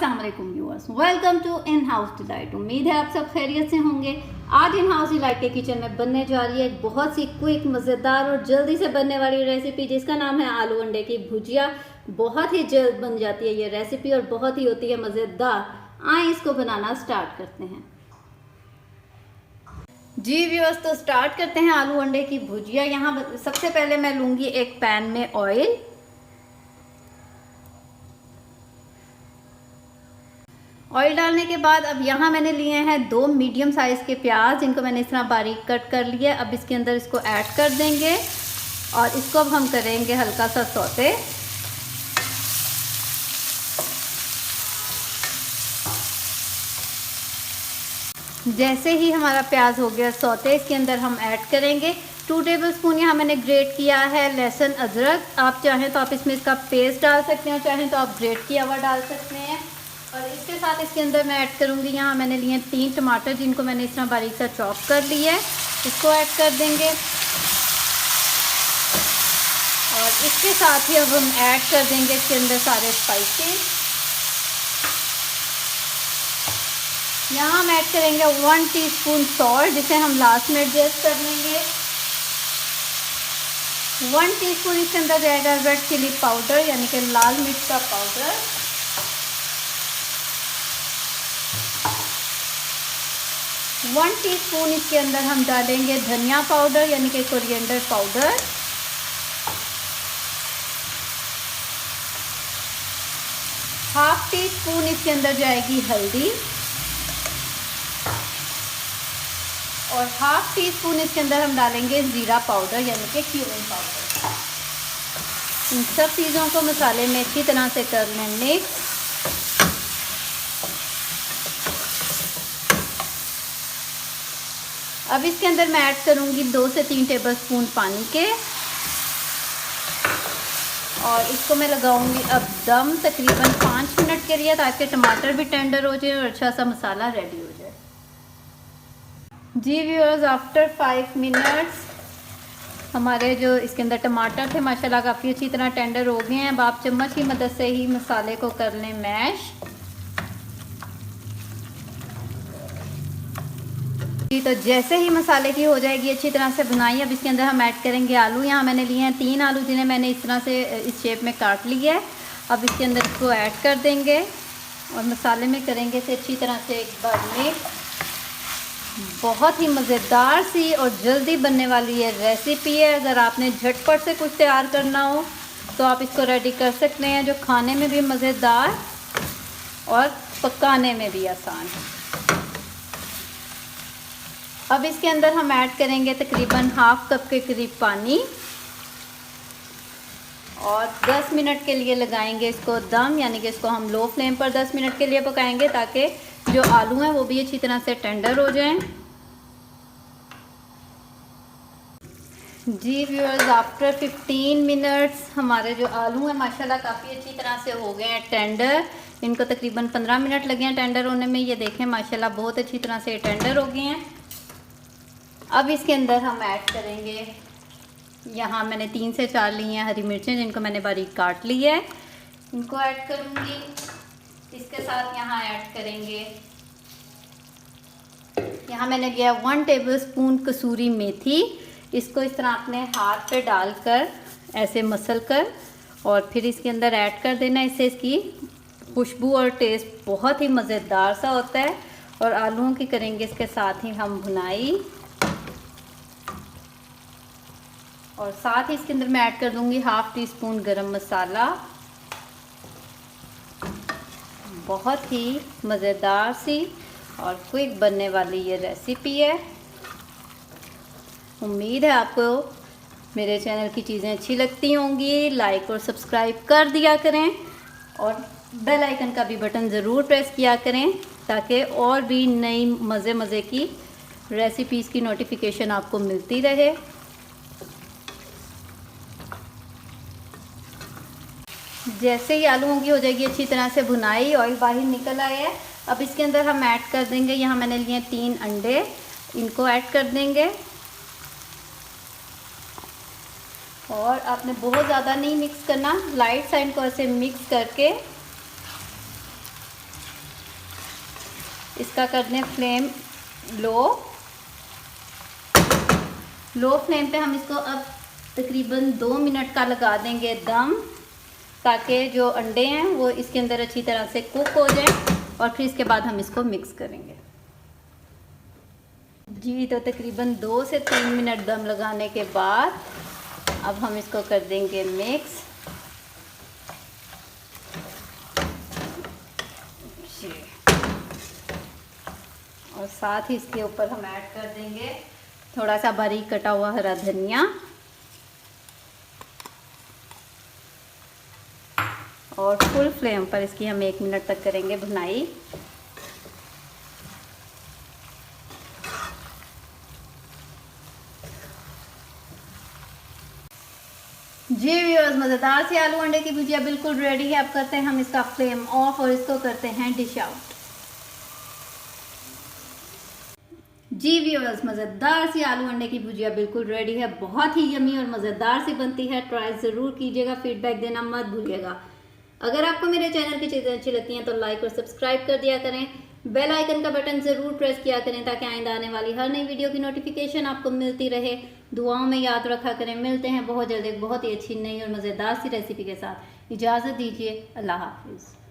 अस्सलामुअलैकुम viewers, welcome to in house delight. उम्मीद है आप सब खैरियत से होंगे। आज इन हाउस डिलाइट के किचन में बनने जा रही है एक बहुत सी क्विक, मज़ेदार और जल्दी से बनने वाली रेसिपी जिसका नाम है आलू अंडे की भुजिया। बहुत ही जल्द बन जाती है ये रेसिपी और बहुत ही होती है मज़ेदार। आए इसको बनाना स्टार्ट करते हैं। जी व्यूअर्स, तो स्टार्ट करते हैं आलू अंडे की भुजिया। यहाँ सबसे पहले मैं लूँगी एक पैन में ऑयल। ऑयल डालने के बाद अब यहाँ मैंने लिए हैं 2 मीडियम साइज़ के प्याज, जिनको मैंने इस तरह बारीक कट कर लिया। अब इसके अंदर इसको ऐड कर देंगे और इसको अब हम करेंगे हल्का सा सौते। जैसे ही हमारा प्याज हो गया सौते, इसके अंदर हम ऐड करेंगे 2 टेबलस्पून यहाँ मैंने ग्रेट किया है लहसुन अदरक। आप चाहें तो आप इसमें इसका पेस्ट डाल सकते हैं और चाहें तो आप ग्रेट किया हुआ डाल सकते हैं। और इसके साथ इसके अंदर मैं ऐड करूँगी, यहाँ मैंने लिए 3 टमाटर जिनको मैंने इस तरह बारीक सा चॉप कर लिया है, इसको ऐड कर देंगे। और इसके साथ ही अब हम ऐड कर देंगे इसके अंदर सारे स्पाइसेस। यहाँ हम ऐड करेंगे 1 टीस्पून सॉल्ट, जिसे हम लास्ट में एडजस्ट कर लेंगे। 1 टीस्पून इसके अंदर जाएगा रेड चिली पाउडर, यानी कि लाल मिर्च का पाउडर। 1 टीस्पून इसके अंदर हम डालेंगे धनिया पाउडर, यानी कि coriander powder. Half tea spoon इसके अंदर जाएगी हल्दी और हाफ टी स्पून इसके अंदर हम डालेंगे ज़ीरा पाउडर, यानी कि क्यूमिन पाउडर। इन सब चीज़ों को मसाले में अच्छी तरह से कर लें मिक्स। अब इसके अंदर मैं ऐड करूँगी 2 से 3 टेबलस्पून पानी के और इसको मैं लगाऊंगी अब दम तकरीबन 5 मिनट के लिए, ताकि टमाटर भी टेंडर हो जाए और अच्छा सा मसाला रेडी हो जाए। जी व्यूअर्स, आफ्टर 5 मिनट्स हमारे जो इसके अंदर टमाटर थे माशाल्लाह काफ़ी अच्छी तरह टेंडर हो गए हैं। अब आप चम्मच की मदद से ही मसाले को कर लें मैश। तो जैसे ही मसाले की हो जाएगी अच्छी तरह से भुनाई, अब इसके अंदर हम ऐड करेंगे आलू। यहाँ मैंने लिए हैं 3 आलू, जिन्हें मैंने इस तरह से इस शेप में काट लिया है। अब इसके अंदर इसको ऐड कर देंगे और मसाले में करेंगे इसे अच्छी तरह से एक बार मिक्स। बहुत ही मज़ेदार सी और जल्दी बनने वाली ये रेसिपी है। अगर आपने झटपट से कुछ तैयार करना हो तो आप इसको रेडी कर सकते हैं, जो खाने में भी मज़ेदार और पकाने में भी आसान है। अब इसके अंदर हम ऐड करेंगे तकरीबन हाफ कप के करीब पानी और 10 मिनट के लिए लगाएंगे इसको दम, यानी कि इसको हम लो फ्लेम पर 10 मिनट के लिए पकाएंगे, ताकि जो आलू हैं वो भी अच्छी तरह से टेंडर हो जाएं। जी व्यूअर्स, आफ्टर 15 मिनट्स हमारे जो आलू हैं माशाल्लाह काफ़ी अच्छी तरह से हो गए हैं टेंडर। इनको तकरीबन 15 मिनट लगे हैं टेंडर होने में। ये देखें माशाल्लाह बहुत अच्छी तरह से टेंडर हो गए हैं। अब इसके अंदर हम ऐड करेंगे, यहाँ मैंने 3 से 4 ली हैं हरी मिर्चें, जिनको मैंने बारीक काट ली है, इनको ऐड करूँगी। इसके साथ यहाँ ऐड करेंगे, यहाँ मैंने लिया 1 टेबलस्पून कसूरी मेथी। इसको इस तरह अपने हाथ पे डालकर ऐसे मसल कर और फिर इसके अंदर ऐड कर देना। इससे इसकी खुशबू और टेस्ट बहुत ही मज़ेदार सा होता है। और आलूओं की करेंगे इसके साथ ही हम भुनाई, और साथ ही इसके अंदर मैं ऐड कर दूंगी हाफ टी स्पून गरम मसाला। बहुत ही मज़ेदार सी और क्विक बनने वाली ये रेसिपी है। उम्मीद है आपको मेरे चैनल की चीज़ें अच्छी लगती होंगी। लाइक और सब्सक्राइब कर दिया करें और बेल आइकन का भी बटन ज़रूर प्रेस किया करें, ताकि और भी नई मज़े की रेसिपीज़ की नोटिफिकेशन आपको मिलती रहे। जैसे ही आलूओं की हो जाएगी अच्छी तरह से भुनाई, ऑयल बाहर निकल आया है, अब इसके अंदर हम ऐड कर देंगे, यहाँ मैंने लिए 3 अंडे, इनको ऐड कर देंगे। और आपने बहुत ज़्यादा नहीं मिक्स करना, लाइट सा इनको ऐसे मिक्स करके इसका कर दें फ्लेम लो फ्लेम पे हम इसको अब तकरीबन 2 मिनट का लगा देंगे दम, ताकि जो अंडे हैं वो इसके अंदर अच्छी तरह से कुक हो जाए और फिर इसके बाद हम इसको मिक्स करेंगे। जी तो तकरीबन 2 से 3 मिनट दम लगाने के बाद अब हम इसको कर देंगे मिक्स। और साथ ही इसके ऊपर हम ऐड कर देंगे थोड़ा सा बारीक कटा हुआ हरा धनिया और फुल फ्लेम पर इसकी हम 1 मिनट तक करेंगे भुनाई। जी व्यूअर्स, मज़ेदार सी आलू अंडे की भुजिया बिल्कुल रेडी है। अब करते हैं हम इसका फ्लेम ऑफ और इसको करते हैं डिश आउट। जी व्यूअर्स, मज़ेदार सी आलू अंडे की भुजिया बिल्कुल रेडी है। बहुत ही यमी और मज़ेदार सी बनती है। ट्राई ज़रूर कीजिएगा, फीडबैक देना मत भूलिएगा। अगर आपको मेरे चैनल की चीज़ें अच्छी लगती हैं तो लाइक और सब्सक्राइब कर दिया करें। बेल आइकन का बटन ज़रूर प्रेस किया करें ताकि आइंदा आने वाली हर नई वीडियो की नोटिफिकेशन आपको मिलती रहे। दुआओं में याद रखा करें। मिलते हैं बहुत जल्द एक बहुत ही अच्छी नई और मज़ेदार सी रेसिपी के साथ। इजाज़त दीजिए। अल्लाह हाफिज़।